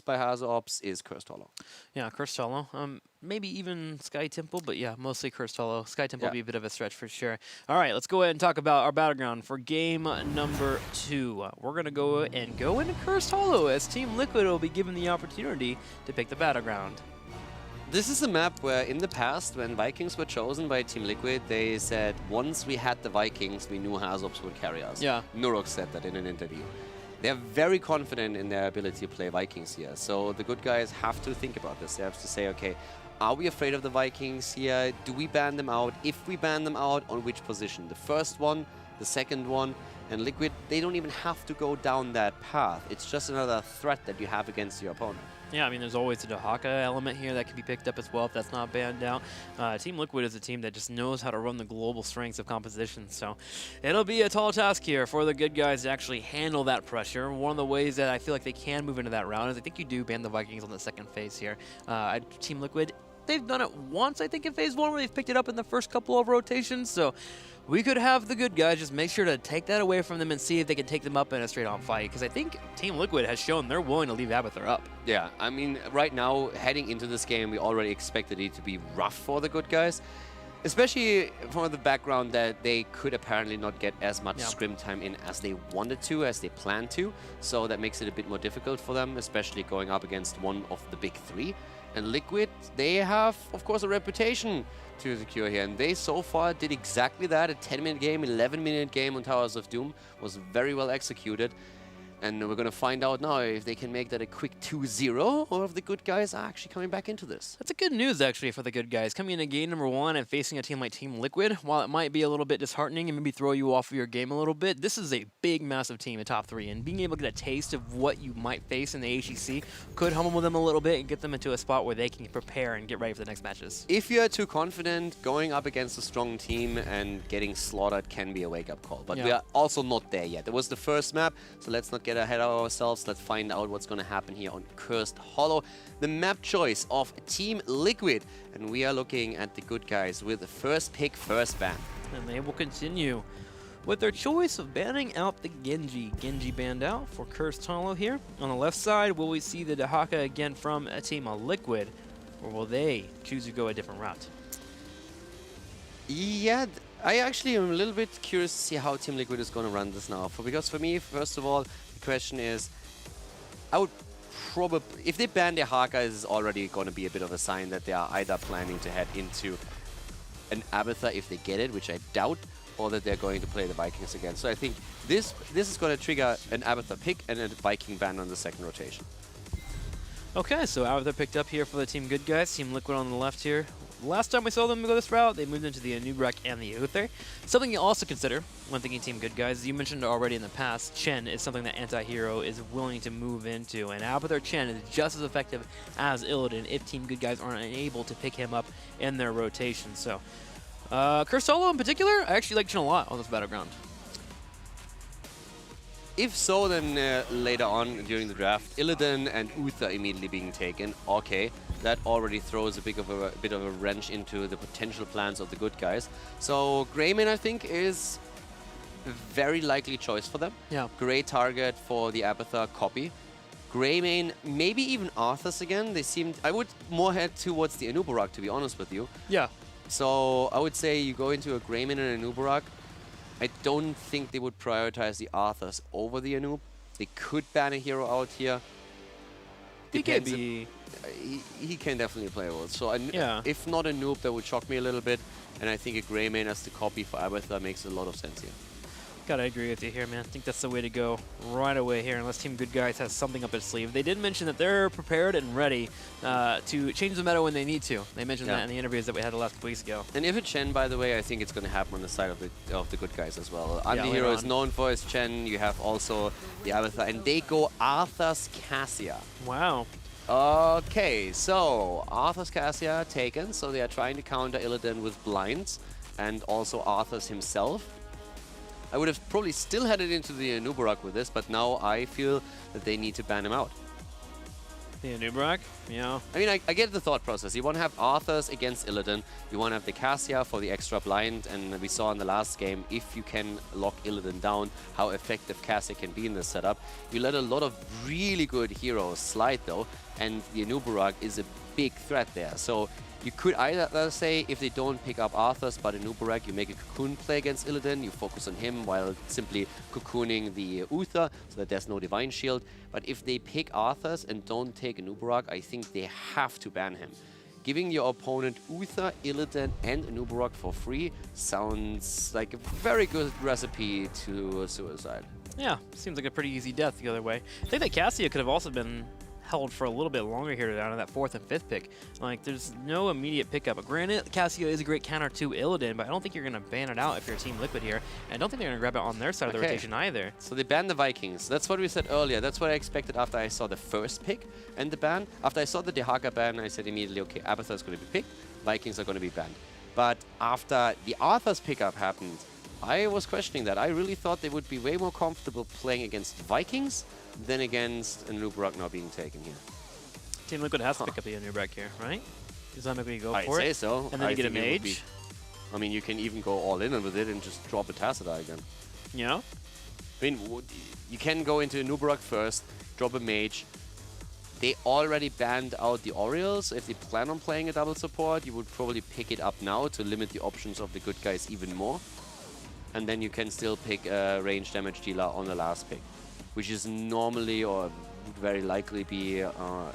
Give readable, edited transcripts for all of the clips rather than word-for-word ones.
by Hazops is Cursed Hollow. Yeah, Cursed Hollow. Maybe even Sky Temple, but yeah, mostly Cursed Hollow. Sky Temple Yeah. will be a bit of a stretch for sure. All right, let's go ahead and talk about our battleground for game number 2. We're going to go into Cursed Hollow as Team Liquid will be given the opportunity to pick the battleground. This is a map where in the past, when Vikings were chosen by Team Liquid, they said once we had the Vikings, we knew Hazops would carry us. Yeah. Nurok said that in an interview. They're very confident in their ability to play Vikings here. So the good guys have to think about this. They have to say, okay, are we afraid of the Vikings here? Do we ban them out? If we ban them out, on which position? The first one, the second one, and Liquid, they don't even have to go down that path. It's just another threat that you have against your opponent. Yeah, I mean, there's always a Dahaka element here that can be picked up as well if that's not banned out. Team Liquid is a team that just knows how to run the global strengths of composition, so it'll be a tall task here for the good guys to actually handle that pressure. One of the ways that I feel like they can move into that round is I think you do ban the Vikings on the second phase here. Team Liquid, they've done it once, I think, in phase 1 where they've picked it up in the first couple of rotations, so we could have the good guys just make sure to take that away from them and see if they can take them up in a straight-on fight, because I think Team Liquid has shown they're willing to leave Abathur up. Yeah, I mean, right now, heading into this game, we already expected it to be rough for the good guys, especially from the background that they could apparently not get as much scrim time in as they wanted to, as they planned to, so that makes it a bit more difficult for them, especially going up against one of the big three. And Liquid, they have, of course, a reputation to secure here, and they so far did exactly that. A 10-minute game, 11-minute game on Towers of Doom was very well executed. And we're going to find out now if they can make that a quick 2-0 or if the good guys are actually coming back into this. That's a good news, actually, for the good guys. Coming into game number 1 and facing a team like Team Liquid, while it might be a little bit disheartening and maybe throw you off of your game a little bit, this is a big, massive team in top 3. And being able to get a taste of what you might face in the HGC could humble them a little bit and get them into a spot where they can prepare and get ready for the next matches. If you're too confident, going up against a strong team and getting slaughtered can be a wake-up call. But we are also not there yet. It was the first map, so let's not get ahead of ourselves. Let's find out what's going to happen here on Cursed Hollow. The map choice of Team Liquid. And we are looking at the good guys with the first pick, first ban. And they will continue with their choice of banning out the Genji. Genji banned out for Cursed Hollow here. On the left side, will we see the Dahaka again from a team of Liquid? Or will they choose to go a different route? Yeah, I actually am a little bit curious to see how Team Liquid is going to run this now. Because for me, first of all, the question is, I would probably, if they ban their Haka, this is already going to be a bit of a sign that they are either planning to head into an Abathur if they get it, which I doubt, or that they're going to play the Vikings again. So I think this is going to trigger an Abathur pick and a Viking ban on the second rotation. Okay, so Abathur picked up here for the Team Good Guys, Team Liquid on the left here. Last time we saw them go this route, they moved into the Anubrak and the Uther. Something you also consider when thinking Team Good Guys, you mentioned already in the past, Chen is something that Anti-Hero is willing to move into, and Abathur Chen is just as effective as Illidan if Team Good Guys aren't able to pick him up in their rotation. So, Cursed Hollow in particular, I actually like Chen a lot on this battleground. If so, then later on during the draft, Illidan and Uther immediately being taken. Okay, that already throws a bit of a wrench into the potential plans of the good guys. So Greymane, I think, is a very likely choice for them. Yeah. Great target for the Abathur copy. Greymane, maybe even Arthas again. They seemed, I would more head towards the Anubarak, to be honest with you. Yeah. So I would say you go into a Greymane and Anubarak. I don't think they would prioritize the Arthas over the Anub. They could ban a hero out here. He can be... He can definitely play both. So if not a noob, that would shock me a little bit. And I think a Greymane as the copy for Abathur makes a lot of sense here. Gotta agree with you here, man. I think that's the way to go right away here, unless Team Good Guys has something up its sleeve. They did mention that they're prepared and ready to change the meta when they need to. They mentioned that in the interviews that we had the last couple weeks ago. And if it's Chen, by the way, I think it's going to happen on the side of the good guys as well. Anti-Hero is known for his Chen. You have also the Abathur, and they go Arthas Cassia. Wow. Okay, so Arthas Cassia taken. So they are trying to counter Illidan with blinds, and also Arthas himself. I would have probably still headed into the Anubarak with this, but now I feel that they need to ban him out. Yeah, Nubrak, yeah. I mean, I get the thought process. You want to have Arthurs against Illidan. You want to have the Cassia for the extra blind. And we saw in the last game, if you can lock Illidan down, how effective Cassia can be in this setup. You let a lot of really good heroes slide, though. And the Anubarak is a big threat there. So you could either say, if they don't pick up Arthurs but Anubarak, you make a cocoon play against Illidan, you focus on him while simply cocooning the Uther so that there's no Divine Shield. But if they pick Arthurs and don't take Anubarak, I think they have to ban him. Giving your opponent Uther, Illidan and Anubarak for free sounds like a very good recipe to suicide. Yeah, seems like a pretty easy death the other way. I think that Cassia could have also been held for a little bit longer here down to that 4th and 5th pick. Like, there's no immediate pickup. Granted, Cassia is a great counter to Illidan, but I don't think you're going to ban it out if you're Team Liquid here. And I don't think they're going to grab it on their side of the rotation either. So they banned the Vikings. That's what we said earlier. That's what I expected after I saw the first pick and the ban. After I saw the Dehaka ban, I said immediately, okay, Abathur is going to be picked, Vikings are going to be banned. But after the Arthur's pickup happened, I was questioning that. I really thought they would be way more comfortable playing against Vikings than against Anubarak now being taken here. Team Liquid has to pick up the Anubarak here, right? Is that maybe go I'd for it? say so. And then you get a mage? I mean, you can even go all in with it and just drop a Tassadar again. Yeah? I mean, you can go into Anubarak first, drop a mage. They already banned out the Orioles. If they plan on playing a double support, you would probably pick it up now to limit the options of the good guys even more. And then you can still pick a range damage dealer on the last pick, which is normally or would very likely be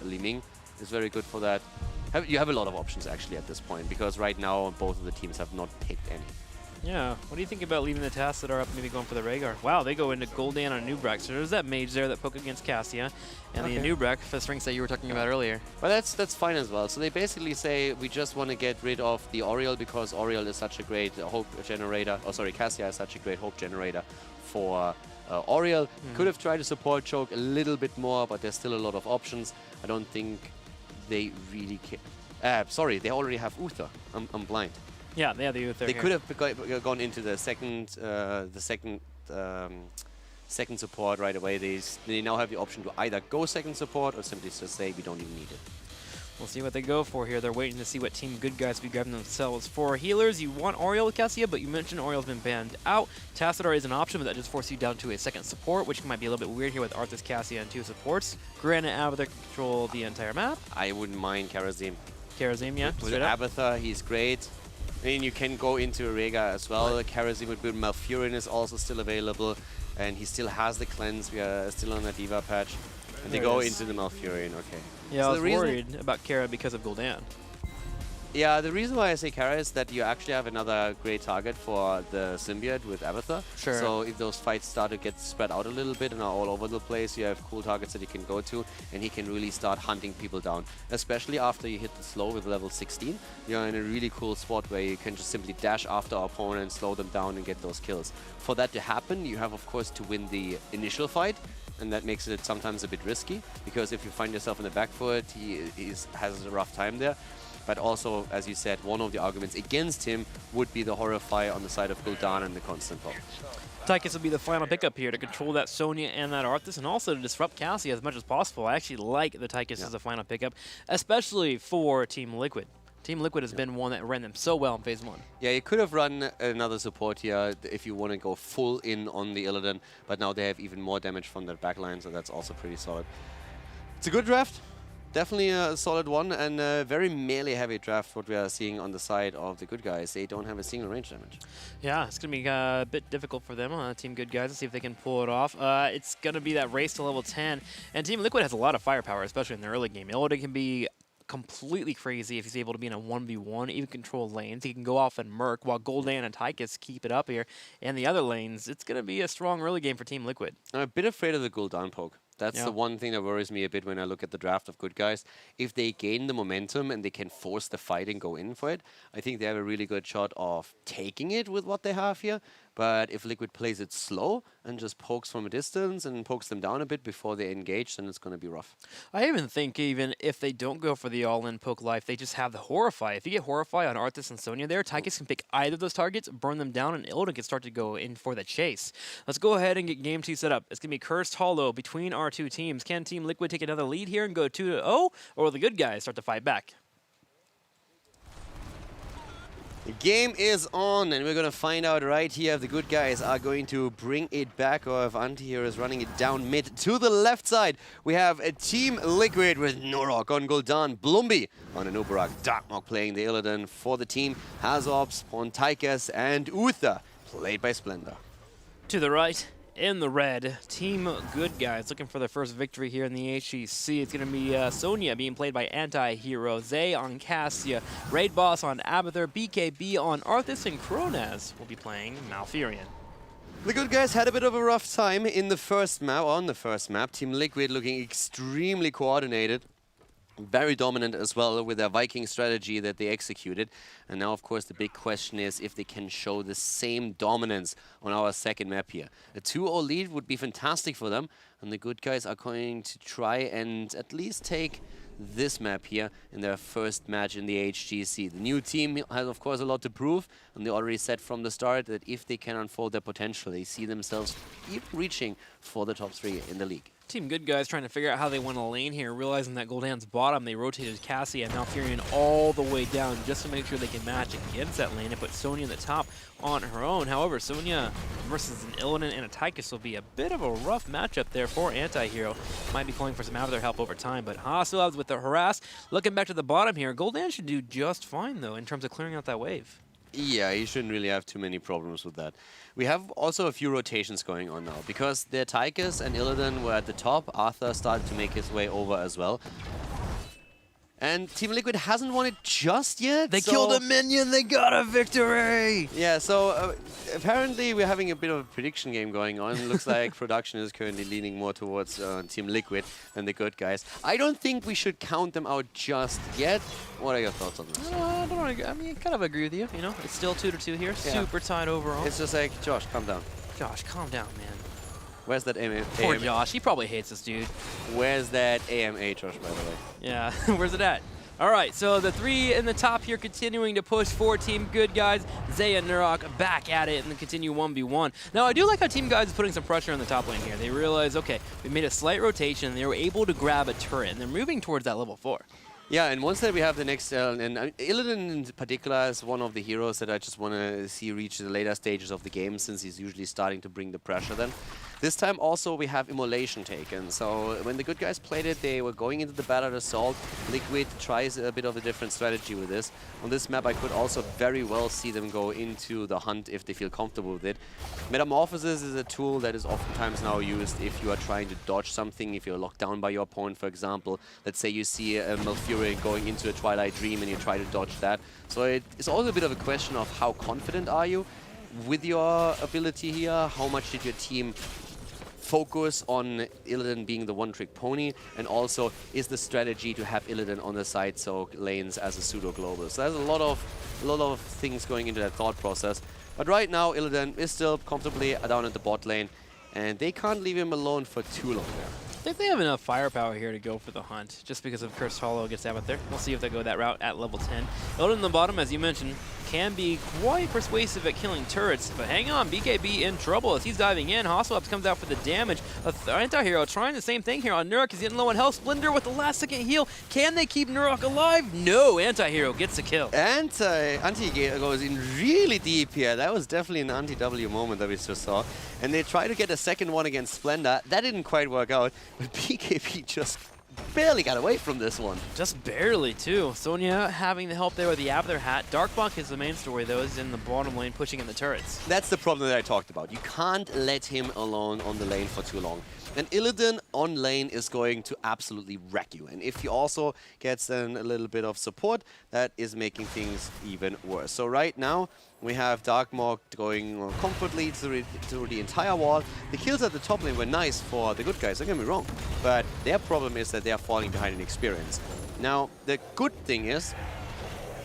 Li Ming. Is very good for that. You have a lot of options actually at this point, because right now both of the teams have not picked any. Yeah. What do you think about leaving the Tassadar up, maybe going for the Rhaegar? Wow, they go into Gul'dan on Anubarak. So there's that mage there that poke against Cassia, and the Anubarak for the strengths that you were talking about earlier. Well, that's fine as well. So they basically say we just want to get rid of the Oriole because Oriole is such a great hope generator. Oh, sorry, Cassia is such a great hope generator for Oriole. Could have tried to support choke a little bit more, but there's still a lot of options. I don't think they really care. Sorry, they already have Uther. I'm blind. Yeah, they have the Uther. They could have gone into the second second support right away. They now have the option to either go second support or simply just say we don't even need it. We'll see what they go for here. They're waiting to see what Team Good Guys will be grabbing themselves. For healers, you want Oriole with Cassia, but you mentioned Oriole's been banned out. Tassadar is an option, but that just forces you down to a second support, which might be a little bit weird here with Arthas, Cassia, and 2 supports. Granted, Abathur control the entire map. I wouldn't mind Karazim. Karazim, yeah. With Abathur, he's great. I mean, you can go into Rhaegar as well. Karazim with good Malfurion is also still available, and he still has the cleanse. We are still on a Diva patch. And they go into the Malfurion, okay. Yeah, so I was worried about Kara because of Gul'dan. Yeah, the reason why I say Kara is that you actually have another great target for the symbiote with Abathur. Sure. So if those fights start to get spread out a little bit and are all over the place, you have cool targets that you can go to, and he can really start hunting people down. Especially after you hit the slow with level 16, you're in a really cool spot where you can just simply dash after our opponent, slow them down, and get those kills. For that to happen, you have, of course, to win the initial fight, and that makes it sometimes a bit risky, because if you find yourself in the back foot, he has a rough time there. But also, as you said, one of the arguments against him would be the Horrify on the side of Gul'dan and the Constant Pop. Tychus will be the final pickup here to control that Sonya and that Arthas, and also to disrupt Cassia as much as possible. I actually like the Tychus as a final pickup, especially for Team Liquid. Team Liquid has been one that ran them so well in Phase 1. Yeah, you could have run another support here if you want to go full in on the Illidan, but now they have even more damage from their backline, so that's also pretty solid. It's a good draft. Definitely a solid one, and a very melee-heavy draft, what we are seeing on the side of the Good Guys. They don't have a single range damage. Yeah, it's going to be a bit difficult for them, Team Good Guys, to see if they can pull it off. It's going to be that race to level 10, and Team Liquid has a lot of firepower, especially in the early game. Illidan can be completely crazy if he's able to be in a 1v1, even control lanes. He can go off and Merc, while Gul'dan and Tychus keep it up here. And the other lanes, it's going to be a strong early game for Team Liquid. I'm a bit afraid of the Gul'dan poke. That's the one thing that worries me a bit when I look at the draft of Good Guys. If they gain the momentum and they can force the fight and go in for it, I think they have a really good shot of taking it with what they have here. But if Liquid plays it slow and just pokes from a distance and pokes them down a bit before they engage, then it's going to be rough. I even think even if they don't go for the all-in poke life, they just have the Horrify. If you get Horrify on Arthas and Sonya there, Tychus can pick either of those targets, burn them down, and Illidan can start to go in for the chase. Let's go ahead and get game 2 set up. It's going to be Cursed Hollow between our two teams. Can Team Liquid take another lead here and go 2-0, or will the good guys start to fight back? The game is on, and we're going to find out right here if the good guys are going to bring it back or if Antihero is running it down mid. To the left side, we have a Team Liquid with Norok on Gul'dan, Blumby on Anubarak, Darkmok playing the Illidan for the team, Hazobs on Tychus, and Uther played by Splendor. To the right, in the red, Team Good Guys looking for their first victory here in the HGC. It's going to be Sonya being played by Antihero, Zay on Cassia, Raid Boss on Abathur, BKB on Arthas, and Kronaz will be playing Malfurion. The good guys had a bit of a rough time in the first map, Team Liquid looking extremely coordinated. Very dominant as well with their Viking strategy that they executed. And now, of course, the big question is if they can show the same dominance on our second map here. A 2-0 lead would be fantastic for them. And the good guys are going to try and at least take this map here in their first match in the HGC. The new team has, of course, a lot to prove. And they already said from the start that if they can unfold their potential, they see themselves even reaching for the top 3 in the league. Team Good Guys trying to figure out how they want to lane here, realizing that Gul'dan's bottom, they rotated Cassie and Malfurion all the way down just to make sure they can match against that lane and put Sonya in the top on her own. However, Sonya versus an Illidan and a Tychus will be a bit of a rough matchup there for Antihero. Might be calling for some Abathur help over time, but Haasselabs with the harass. Looking back to the bottom here, Gul'dan should do just fine, though, in terms of clearing out that wave. Yeah, he shouldn't really have too many problems with that. We have also a few rotations going on now, because their Tychus and Illidan were at the top. Arthur started to make his way over as well. And Team Liquid hasn't won it just yet. They killed a minion, they got a victory! Yeah, so apparently we're having a bit of a prediction game going on. It looks like production is currently leaning more towards Team Liquid than the good guys. I don't think we should count them out just yet. What are your thoughts on this? I don't know, I mean, I kind of agree with you, you know? It's still 2-2 here, super tight overall. It's just like, Josh, calm down. Josh, calm down, man. Where's that AMA? Poor Josh, he probably hates this dude. Where's that AMA, Josh, by the way? Yeah, where's it at? All right, so the 3 in the top here continuing to push for Team Good Guys. Zay and Nurok back at it and then continue 1v1. Now, I do like how Team Guys is putting some pressure on the top lane here. They realize, okay, we made a slight rotation, and they were able to grab a turret, and they're moving towards that level 4. Yeah, and once that we have the next, and Illidan in particular is one of the heroes that I just want to see reach the later stages of the game, since he's usually starting to bring the pressure then. This time also we have Immolation taken, so when the good guys played it, they were going into the battle assault. Liquid tries a bit of a different strategy with this. On this map I could also very well see them go into the hunt if they feel comfortable with it. Metamorphosis is a tool that is oftentimes now used if you are trying to dodge something, if you're locked down by your opponent, for example. Let's say you see a Malfurion going into a Twilight Dream and you try to dodge that. So it's also a bit of a question of how confident are you with your ability here, how much did your team focus on Illidan being the one-trick pony, and also is the strategy to have Illidan on the side so lanes as a pseudo-global. So there's a lot of things going into that thought process. But right now Illidan is still comfortably down at the bot lane, and they can't leave him alone for too long there. I think they have enough firepower here to go for the hunt, just because of Cursed Hollow gets out there. We'll see if they go that route at level 10. Illidan in the bottom, as you mentioned, can be quite persuasive at killing turrets, but hang on, BKB in trouble as he's diving in. Haasselabs comes out for the damage. Antihero trying the same thing here on Nurok. He's getting low on health. Splendor with the last second heal. Can they keep Nurok alive? No, Antihero gets the kill. And Anti goes in really deep here. That was definitely an anti-W moment that we just saw. And they try to get a second one against Splendor. That didn't quite work out, but BKB just barely got away from this one. Just barely, too. Sonya having the help there with the Abathur hat. Darkblock is the main story, though, is in the bottom lane pushing in the turrets. That's the problem that I talked about. You can't let him alone on the lane for too long. And Illidan on lane is going to absolutely wreck you. And if he also gets then a little bit of support, that is making things even worse. So right now, we have Darkmok going comfortably through the entire wall. The kills at the top lane were nice for the good guys, don't get me wrong. But their problem is that they are falling behind in experience. Now, the good thing is,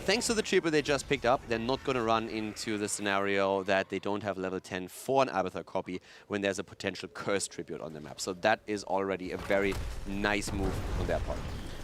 thanks to the tribute they just picked up, they're not going to run into the scenario that they don't have level 10 for an Abathur copy when there's a potential curse tribute on the map. So that is already a very nice move on their part.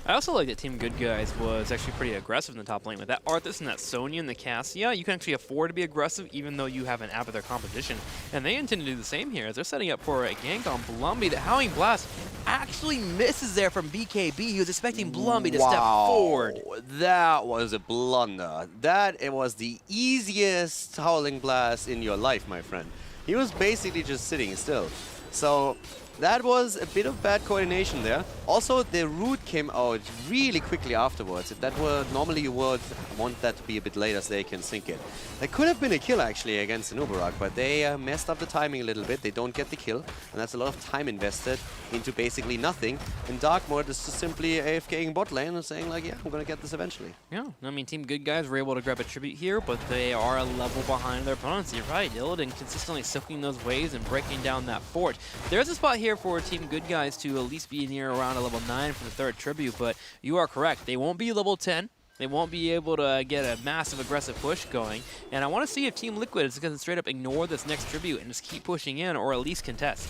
I also like that Team Good Guys was actually pretty aggressive in the top lane. With that Arthas and that Sonya and the Cassia, you can actually afford to be aggressive even though you have an Abathur composition. And they intend to do the same here as they're setting up for a gank on Blumby. The Howling Blast actually misses there from BKB. He was expecting Blumby to step forward. That was a blunder. It was the easiest Howling Blast in your life, my friend. He was basically just sitting still. So that was a bit of bad coordination there. Also, the root came out really quickly afterwards. If that were normally you would want that to be a bit later so they can sync it. That could have been a kill actually against the Nubarak, but they messed up the timing a little bit. They don't get the kill, and that's a lot of time invested into basically nothing. And Darkmord is just simply AFKing bot lane and saying like, yeah, I'm gonna get this eventually. Yeah, I mean, Team Good Guys were able to grab a tribute here, but they are a level behind their opponents. You're right, Illidan consistently soaking those waves and breaking down that fort. There's a spot here for Team Good Guys to at least be near around a level 9 for the third tribute, but you are correct. They won't be level 10. They won't be able to get a massive aggressive push going. And I want to see if Team Liquid is going to straight up ignore this next tribute and just keep pushing in or at least contest.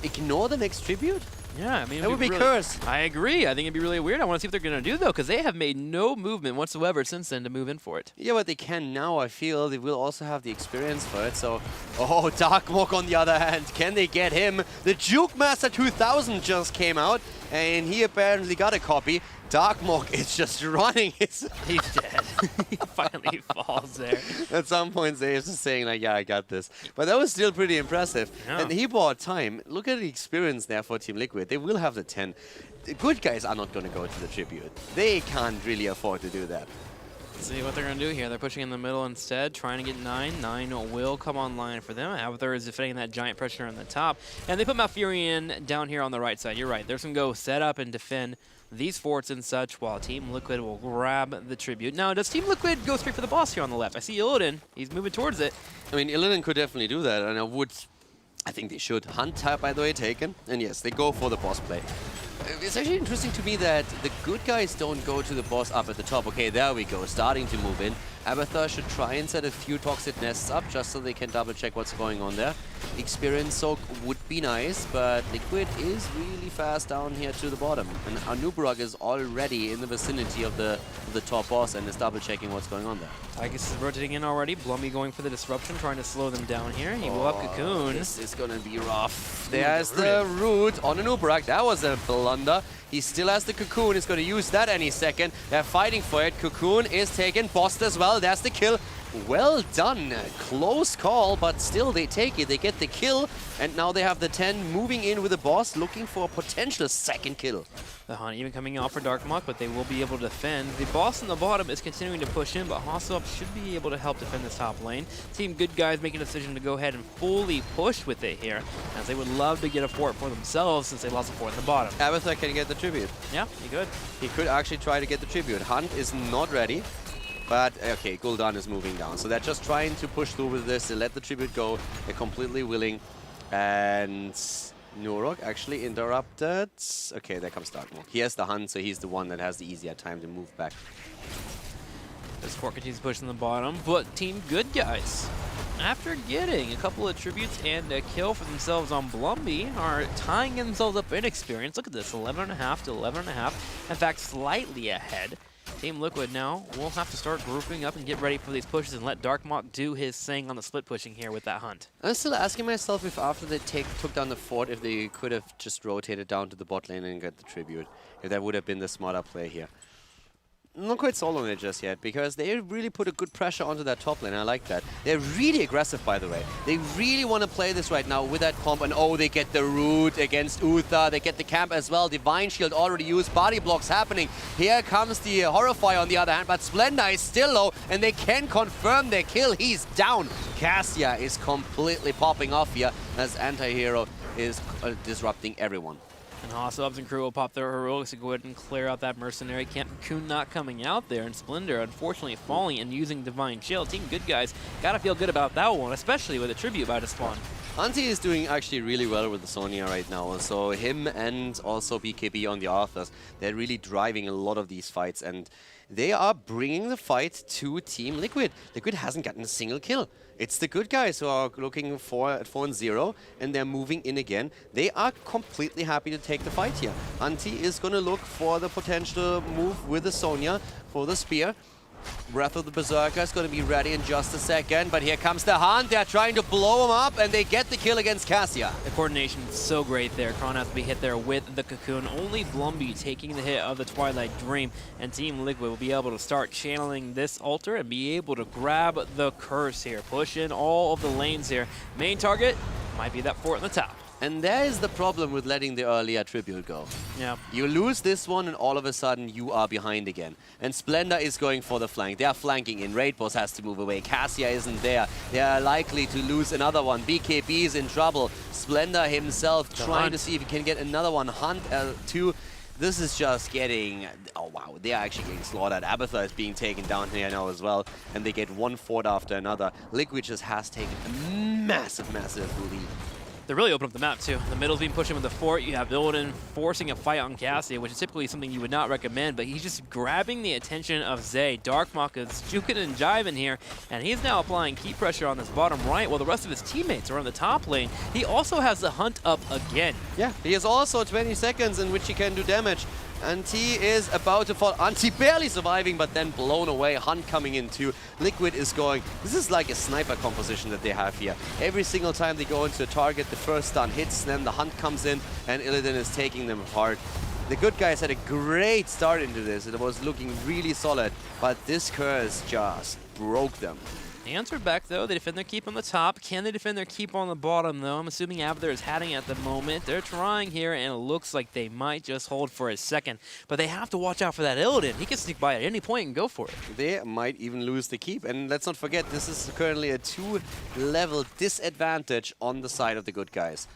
Ignore the next tribute? Yeah, I mean, that would be really, cursed. I agree. I think it'd be really weird. I want to see what they're going to do, though, because they have made no movement whatsoever since then to move in for it. Yeah, but they can now, I feel. They will also have the experience for it. So, oh, Darkmok on the other hand. Can they get him? The Juke Master 2000 just came out, and he apparently got a copy. Darkmok is just running. He's dead. He finally falls there. At some points, they're just saying, like, yeah, I got this. But that was still pretty impressive. Yeah. And he bought time. Look at the experience there for Team Liquid. They will have the 10. The Good Guys are not going to go to the tribute. They can't really afford to do that. Let's see what they're going to do here. They're pushing in the middle instead, trying to get 9. 9 will come online for them. Abathur is defending that giant pressure on the top. And they put Malfurion down here on the right side. You're right. They're going to go set up and defend these forts and such, while Team Liquid will grab the tribute. Now, does Team Liquid go straight for the boss here on the left? I see Illidan. He's moving towards it. I mean, Illidan could definitely do that, and I think they should. Hunt, by the way, taken. And yes, they go for the boss play. It's actually interesting to me that the Good Guys don't go to the boss up at the top. Okay, there we go, starting to move in. Abathur should try and set a few toxic nests up just so they can double check what's going on there. Experience soak would be nice, but Liquid is really fast down here to the bottom. And Anubrag is already in the vicinity of the top boss and is double checking what's going on there. Tychus is rotating in already. Blumby going for the disruption, trying to slow them down here. He will up Cocoon. This is gonna be rough. There's the root on Anubrag. That was a blunder. He still has the Cocoon. He's going to use that any second. They're fighting for it. Cocoon is taken. Bossed as well. There's the kill. Well done. Close call, but still they take it. They get the kill, and now they have the 10 moving in with the boss, looking for a potential second kill. The Hunt even coming out for Darkmok, but they will be able to defend. The boss on the bottom is continuing to push in, but Hossop should be able to help defend this top lane. Team Good Guys making a decision to go ahead and fully push with it here, as they would love to get a fort for themselves since they lost a fort in the bottom. Abathur can get the tribute. Yeah, he could. He could actually try to get the tribute. Hunt is not ready. But, okay, Gul'dan is moving down. So they're just trying to push through with this. They let the tribute go. They're completely willing. And Nurok actually interrupted. Okay, there comes Darkmore. He has the Hunt, so he's the one that has the easier time to move back. This fort continues pushing the bottom, but Team Good Guys, after getting a couple of tributes and a kill for themselves on Blumby, are tying themselves up in experience. Look at this, 11.5 to 11.5. In fact, slightly ahead. Team Liquid now will have to start grouping up and get ready for these pushes and let Darkmok do his thing on the split pushing here with that Hunt. I'm still asking myself if after they took down the fort, if they could have just rotated down to the bot lane and got the tribute. If that would have been the smarter play here. Not quite sold on it just yet, because they really put a good pressure onto that top lane. I like that. They're really aggressive, by the way. They really want to play this right now with that comp, and oh, they get the root against Uther. They get the camp as well. Divine Shield already used. Body blocks happening. Here comes the Horrify on the other hand, but Splendor is still low, and they can confirm their kill. He's down. Cassia is completely popping off here as Anti-Hero is disrupting everyone. And Hossubs and crew will pop their heroics to go ahead and clear out that mercenary camp. Cocoon not coming out there, and Splendor unfortunately falling and using Divine Shield. Team Good Guys gotta feel good about that one, especially with a tribute about to spawn. Antti is doing actually really well with the Sonya right now. So him and also BKB on the Arthurs, they're really driving a lot of these fights, and they are bringing the fight to Team Liquid. Liquid hasn't gotten a single kill. It's the good guys who are looking for at 4-0, and they're moving in again. They are completely happy to take the fight here. Antti is going to look for the potential move with the Sonya for the spear. Breath of the Berserker is going to be ready in just a second, but here comes the Hunt. They're trying to blow him up, and they get the kill against Cassia. The coordination is so great there. Kron has to be hit there with the Cocoon. Only Blumby taking the hit of the Twilight Dream, and Team Liquid will be able to start channeling this altar and be able to grab the Curse here. Push in all of the lanes here. Main target might be that fort on the top. And there is the problem with letting the early attribute go. Yeah. You lose this one, and all of a sudden you are behind again. And Splendor is going for the flank. They are flanking in. Raid Boss has to move away. Cassia isn't there. They are likely to lose another one. BKB is in trouble. Splendor himself trying to see if he can get another one. Hunt too. This is just getting... Oh, wow. They are actually getting slaughtered. Abathur is being taken down here now as well. And they get one fort after another. Liquid just has taken a massive, massive lead. They really open up the map, too. The middle's being pushed in with the fort. You have Illidan forcing a fight on Cassia, which is typically something you would not recommend, but he's just grabbing the attention of Zay. Darkmok is juking and jiving here, and he's now applying key pressure on this bottom right while the rest of his teammates are on the top lane. He also has the Hunt up again. Yeah, he has also 20 seconds in which he can do damage. Antti is about to fall. Antti barely surviving, but then blown away. Hunt coming in too. Liquid is going. This is like a sniper composition that they have here. Every single time they go into a target, the first stun hits, then the Hunt comes in, and Illidan is taking them apart. The good guys had a great start into this. It was looking really solid, but this curse just broke them. They answered back, though. They defend their keep on the top. Can they defend their keep on the bottom, though? I'm assuming Abathur is hatting at the moment. They're trying here, and it looks like they might just hold for a second. But they have to watch out for that Illidan. He can sneak by at any point and go for it. They might even lose the keep. And let's not forget, this is currently a 2-level disadvantage on the side of the good guys.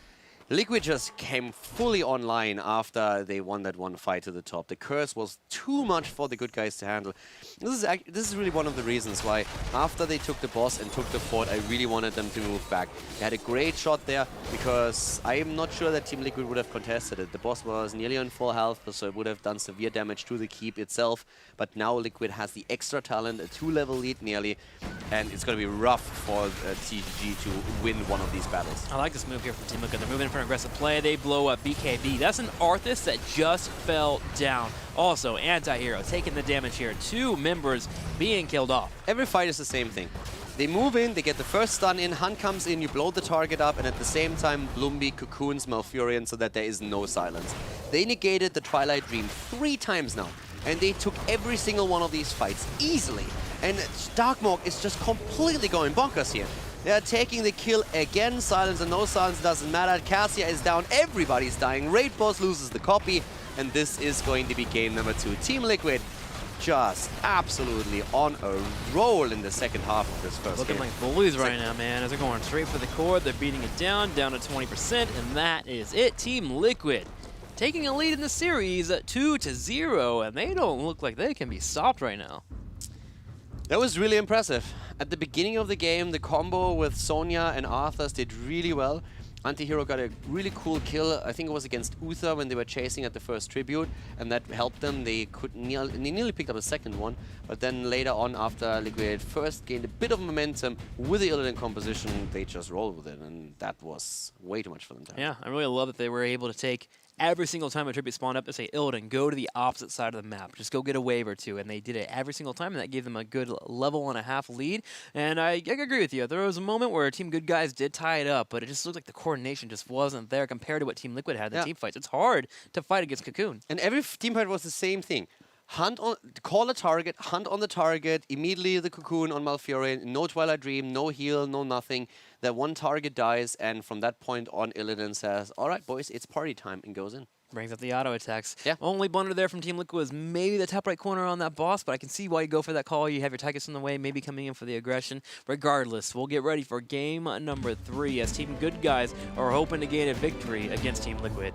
Liquid just came fully online after they won that one fight to the top. The curse was too much for the good guys to handle. This is really one of the reasons why after they took the boss and took the fort, I really wanted them to move back. They had a great shot there because I am not sure that Team Liquid would have contested it. The boss was nearly on full health, so it would have done severe damage to the keep itself. But now Liquid has the extra talent, a 2-level lead nearly, and it's going to be rough for TGG to win one of these battles. I like this move here from Team Liquid. They're moving in for an aggressive play. They blow up BKB. That's an Arthas that just fell down. Also, Anti-Hero taking the damage here. 2 members being killed off. Every fight is the same thing. They move in, they get the first stun in, Hunt comes in, you blow the target up, and at the same time, Blumby cocoons Malfurion so that there is no silence. They negated the Twilight Dream 3 times now, and they took every single one of these fights easily. And Darkmok is just completely going bonkers here. They are taking the kill again. Silence and no silence doesn't matter. Cassia is down. Everybody's dying. Raid Boss loses the copy. And this is going to be game number 2. Team Liquid just absolutely on a roll in the second half of this first Looking game. like bullies right now, man. As they're going straight for the core, they're beating it down to 20%. And that is it. Team Liquid taking a lead in the series 2-0. And they don't look like they can be stopped right now. That was really impressive. At the beginning of the game, the combo with Sonya and Arthas did really well. Anti-Hero got a really cool kill. I think it was against Uther when they were chasing at the first tribute, and that helped them. They nearly picked up a second one, but then later on, after Liquid first gained a bit of momentum with the Illidan composition, they just rolled with it, and that was way too much for them to handle. Yeah, I really love that they were able to take every single time a tribute spawned up and say, Illidan, go to the opposite side of the map. Just go get a wave or two. And they did it every single time, and that gave them a good level and a half lead. And I agree with you. There was a moment where Team Good Guys did tie it up, but it just looked like the coordination just wasn't there compared to what Team Liquid had in the team fights. It's hard to fight against Cocoon. And every team fight was the same thing. Hunt on, call a target, hunt on the target, immediately the cocoon on Malfurion, no Twilight Dream, no heal, no nothing. That one target dies, and from that point on, Illidan says, all right, boys, it's party time, and goes in. Brings up the auto attacks. Yeah. Only blunder there from Team Liquid was maybe the top right corner on that boss, but I can see why you go for that call. You have your Tychus in the way, maybe coming in for the aggression. Regardless, we'll get ready for game number 3 as Team Good Guys are hoping to gain a victory against Team Liquid.